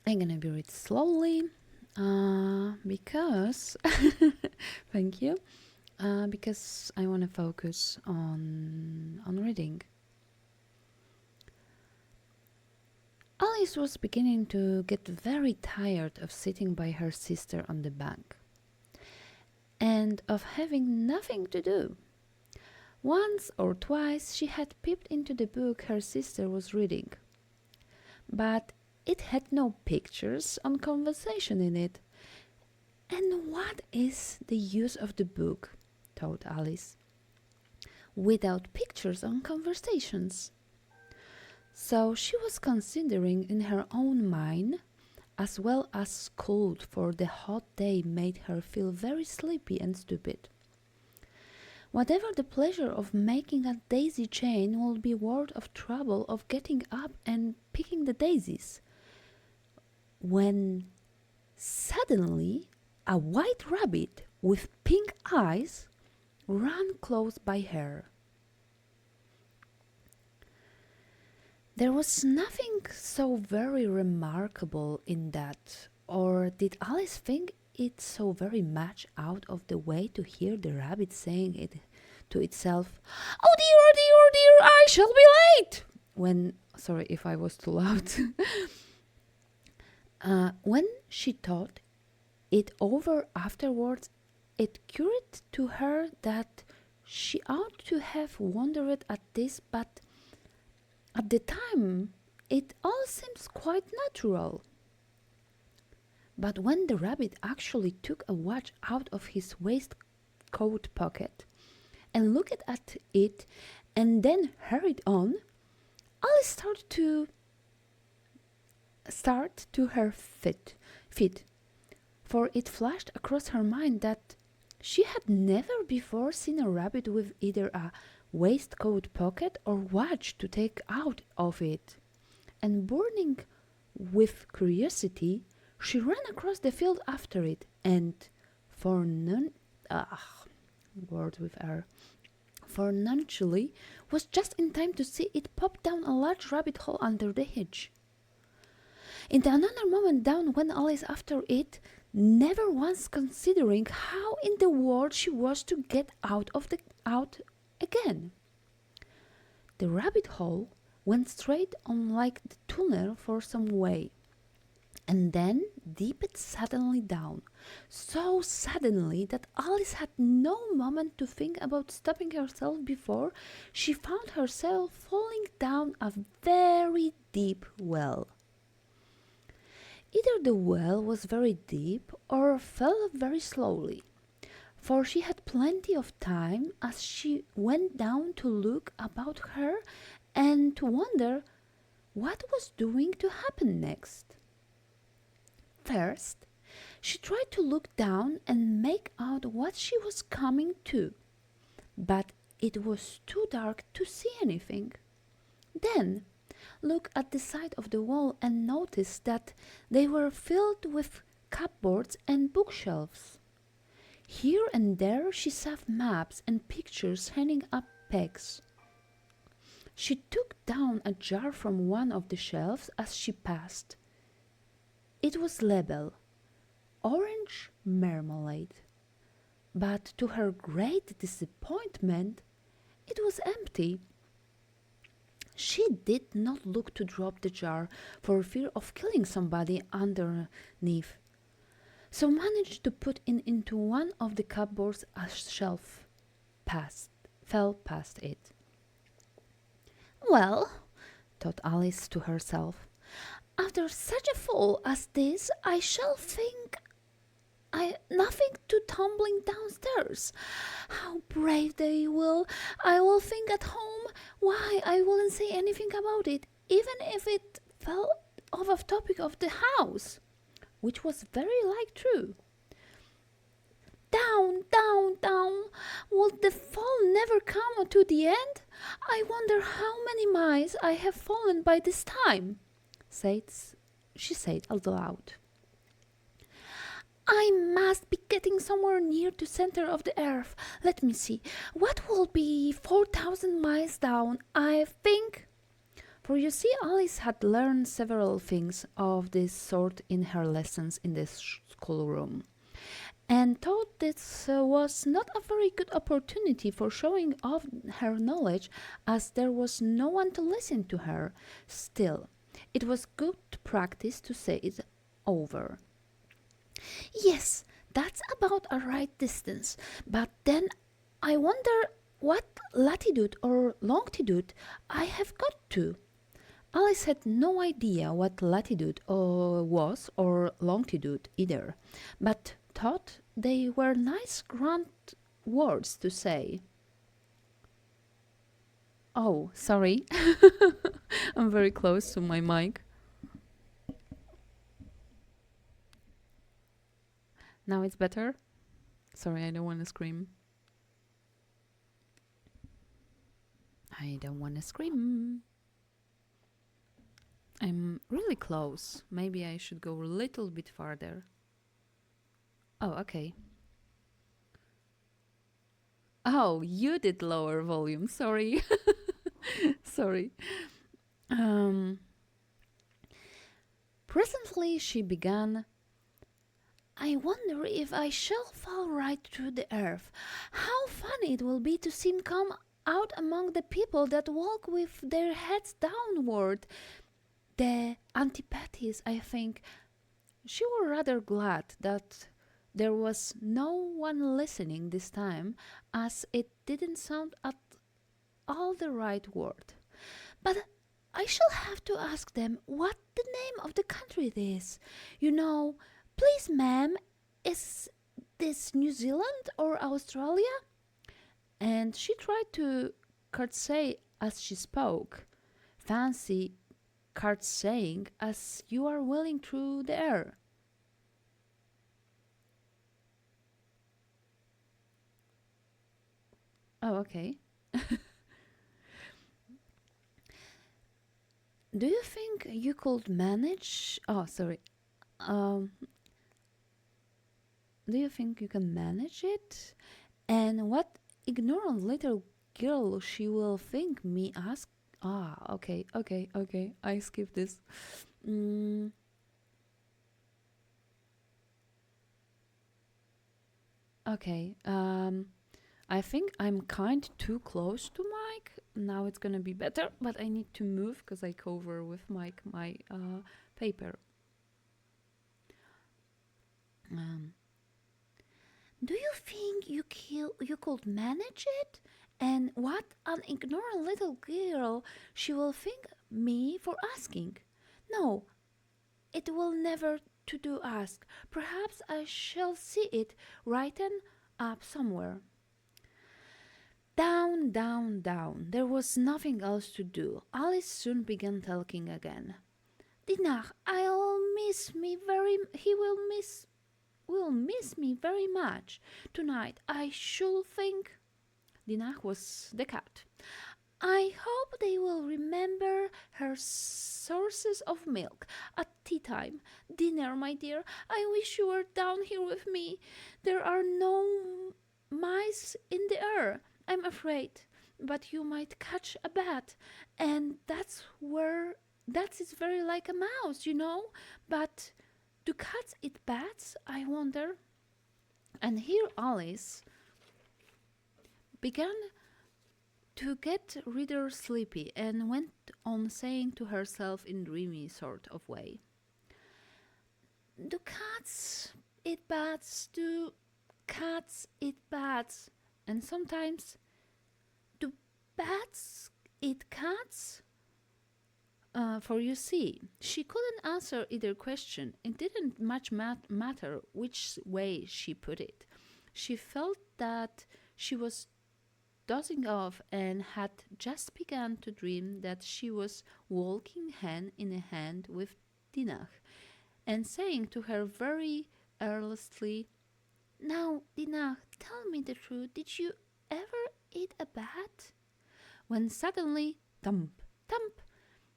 I'm gonna be read slowly because thank you. Because I want to focus on reading. Alice was beginning to get very tired of sitting by her sister on the bank and of having nothing to do. Once or twice she had peeped into the book her sister was reading, but it had no pictures or conversation in it. And what is the use of the book, thought Alice, without pictures or conversations? So she was considering in her own mind, as well as cold, for the hot day made her feel very sleepy and stupid. Whatever the pleasure of making a daisy chain would be worth of trouble of getting up and picking the daisies. When suddenly a white rabbit with pink eyes ran close by her. There was nothing so very remarkable in that, or did Alice think it so very much out of the way to hear the rabbit saying it to itself, "Oh dear, oh dear, oh dear, I shall be late!" Sorry if I was too loud. When she thought it over afterwards, it occurred to her that she ought to have wondered at this, but at the time it all seems quite natural. But when the rabbit actually took a watch out of his waistcoat pocket and looked at it and then hurried on, Alice started to her feet, for it flashed across her mind that she had never before seen a rabbit with either a waistcoat pocket or watch to take out of it. And burning with curiosity, she ran across the field after it, and fortunately was just in time to see it pop down a large rabbit hole under the hedge. In another moment down went Alice after it, never once considering how in the world she was to get out again. The rabbit hole went straight on like the tunnel for some way, and then dipped suddenly down, so suddenly that Alice had no moment to think about stopping herself before she found herself falling down a very deep well. Either the well was very deep or fell very slowly, for she had plenty of time as she went down to look about her and to wonder what was going to happen next. First, she tried to look down and make out what she was coming to, but it was too dark to see anything. Then, look at the side of the wall and notice that they were filled with cupboards and bookshelves. Here and there she saw maps and pictures hanging up pegs. She took down a jar from one of the shelves as she passed. It was labeled Orange Marmalade, but to her great disappointment, it was empty. She did not look to drop the jar for fear of killing somebody underneath, so managed to put it into one of the cupboards as shelf fell past it. Well, thought Alice to herself, after such a fall as this, I shall think nothing to tumbling downstairs. How brave I will think at home. Why, I wouldn't say anything about it, even if it fell off a topic of the house, which was very like true. Down, down, down. Will the fall never come to the end? I wonder how many miles I have fallen by this time, she said aloud. I must be getting somewhere near the center of the earth. Let me see. What will be 4,000 miles down, I think? For you see, Alice had learned several things of this sort in her lessons in the schoolroom, and thought this was not a very good opportunity for showing off her knowledge, as there was no one to listen to her. Still, it was good practice to say it over. Yes, that's about a right distance, but then I wonder what latitude or longitude I have got to. Alice had no idea what latitude was or longitude either, but thought they were nice grand words to say. Oh, sorry. I'm very close to my mic. Now it's better? Sorry, I don't want to scream. I don't want to scream. I'm really close. Maybe I should go a little bit farther. Oh, okay. Oh, you did lower volume. Sorry. Sorry. Um, Presently she began. I wonder if I shall fall right through the earth. How funny it will be to see him come out among the people that walk with their heads downward. The antipathies, I think. She was rather glad that there was no one listening this time, as it didn't sound at all the right word. But I shall have to ask them what the name of the country is. You know, please, ma'am, is this New Zealand or Australia? And she tried to curtsy as she spoke. Fancy curtsying as you are wheeling through the air. Oh, okay. Do you think you could manage? Oh, sorry. Um, do you think you can manage it? And what ignorant little girl she will think me ask? Ah, okay, okay, okay. I skip this. Mm, okay. I think I'm kind too close to mic. Now it's gonna be better, but I need to move because I cover with mic my paper. Um, do you think you could manage it? And what an ignorant little girl she will think me for asking. No, it will never to do ask. Perhaps I shall see it written up somewhere. Down, down, down. There was nothing else to do. Alice soon began talking again. Dinah, I'll miss me very. He will miss me very much tonight. I should think. Dinah was the cat. I hope they will remember her sources of milk at tea time. Dinner, my dear, I wish you were down here with me. There are no mice in the air, I'm afraid, but you might catch a bat, and that is very like a mouse, you know. But do cats eat bats, I wonder? And here Alice began to get rather sleepy and went on saying to herself in dreamy sort of way, do cats eat bats? Do cats eat bats? And sometimes, do bats eat cats? For you see, she couldn't answer either question. It didn't much matter which way she put it. She felt that she was dozing off and had just begun to dream that she was walking hand in hand with Dinah and saying to her very earnestly, now, Dinah, tell me the truth. Did you ever eat a bat? When suddenly, thump, thump,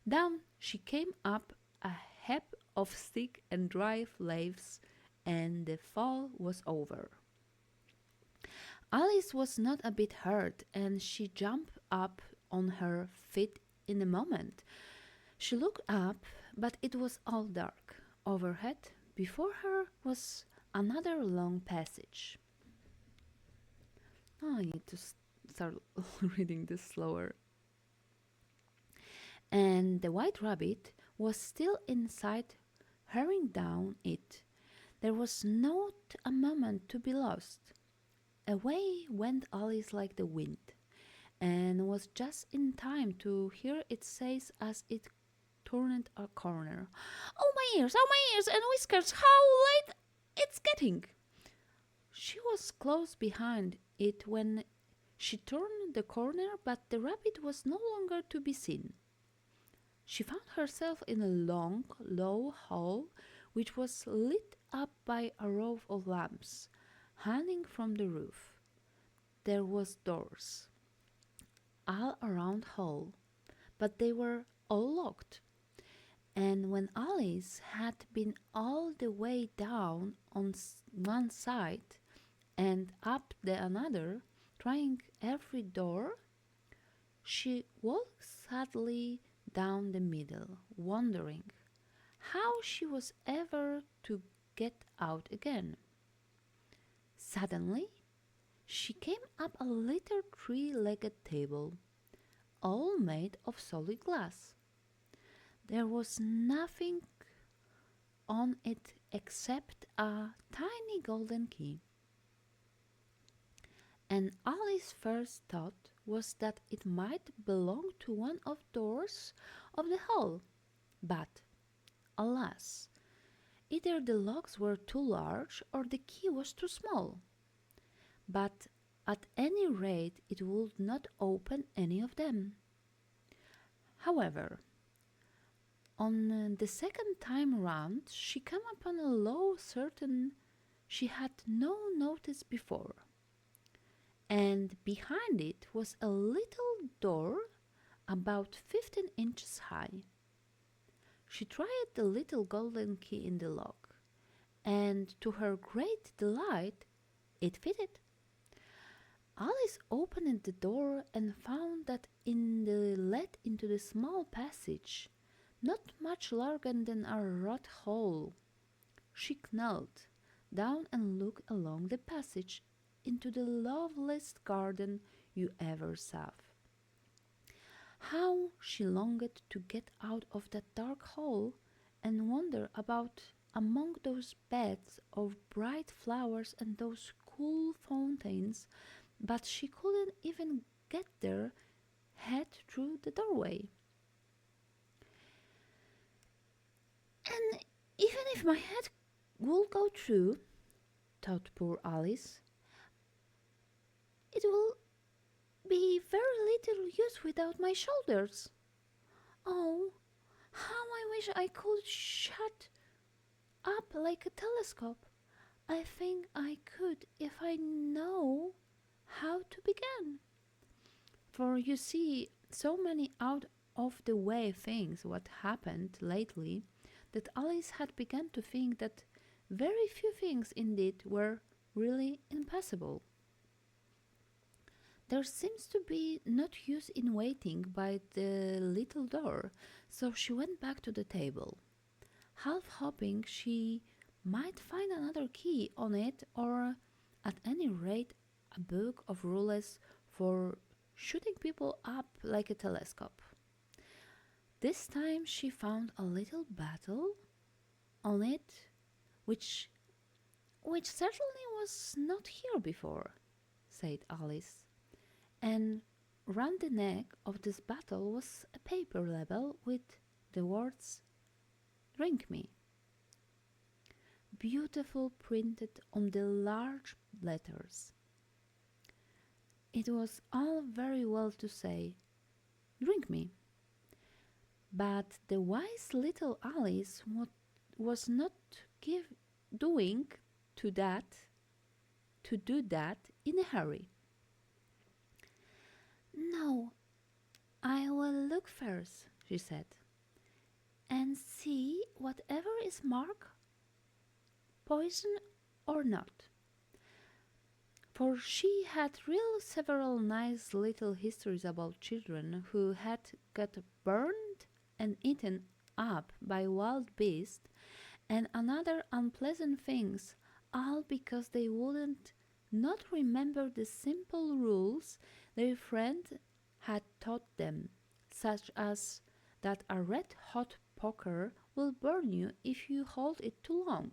down she came up a heap of stick and dry leaves, and the fall was over. Alice was not a bit hurt, and she jumped up on her feet in a moment. She looked up, but it was all dark. Overhead, before her, was another long passage. Oh, I need to start reading this slower. And the white rabbit was still inside, hurrying down it. There was not a moment to be lost. Away went Alice like the wind, and was just in time to hear it say as it turned a corner, oh my ears and whiskers, how late it's getting! She was close behind it when she turned the corner, but the rabbit was no longer to be seen. She found herself in a long, low hall which was lit up by a row of lamps hanging from the roof. There was doors all around hall, but they were all locked. And when Alice had been all the way down on one side and up the another, trying every door, she walked sadly down the middle, wondering how she was ever to get out again. Suddenly, she came up a little three-legged table, all made of solid glass. There was nothing on it except a tiny golden key. And Alice's first thought was that it might belong to one of the doors of the hall. But, alas, either the locks were too large or the key was too small. But at any rate it would not open any of them. However, on the second time round she came upon a low curtain she had no noticed before, and behind it was a little door about 15 inches high. She tried the little golden key in the lock, and to her great delight it fitted. Alice opened the door and found that led into the small passage, not much larger than a rat hole. She knelt down and looked along the passage into the loveliest garden you ever saw. How she longed to get out of that dark hole and wander about among those beds of bright flowers and those cool fountains, but she couldn't even get their head through the doorway. And even if my head will go through, thought poor Alice, it will be very little use without my shoulders. Oh, how I wish I could shut up like a telescope. I think I could if I know how to begin. For you see, so many out of the way things what happened lately that Alice had begun to think that very few things indeed were really impossible. There seems to be not use in waiting by the little door, so she went back to the table, half hoping she might find another key on it, or at any rate a book of rules for shooting people up like a telescope. This time she found a little bottle on it, which certainly was not here before, said Alice, and round the neck of this bottle was a paper label with the words "Drink me," beautiful printed on the large letters. It was all very well to say, "Drink me," but the wise little Alice was not doing to do that in a hurry. "No, I will look first," she said, "and see whatever is marked, poison or not." For she had read several nice little histories about children who had got burned and eaten up by wild beasts, and another unpleasant things, all because they wouldn't not remember the simple rules their friend had taught them, such as that a red hot poker will burn you if you hold it too long,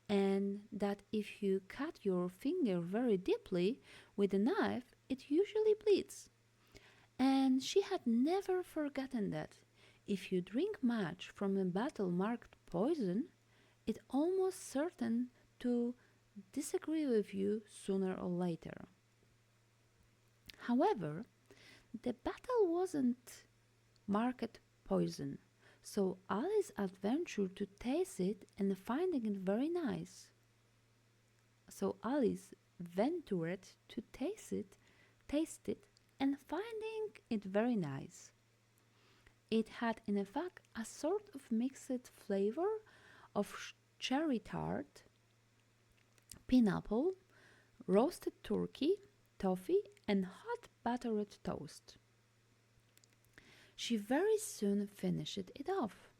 and that if you cut your finger very deeply with a knife, it usually bleeds. And she had never forgotten that if you drink much from a bottle marked poison, it's almost certain to disagree with you sooner or later. However, the bottle wasn't marked poison, so Alice adventured to taste it and finding it very nice. So Alice ventured to taste it and finding it very nice. It had in fact a sort of mixed flavor of cherry tart, pineapple, roasted turkey, toffee, and hot buttered toast. She very soon finished it off,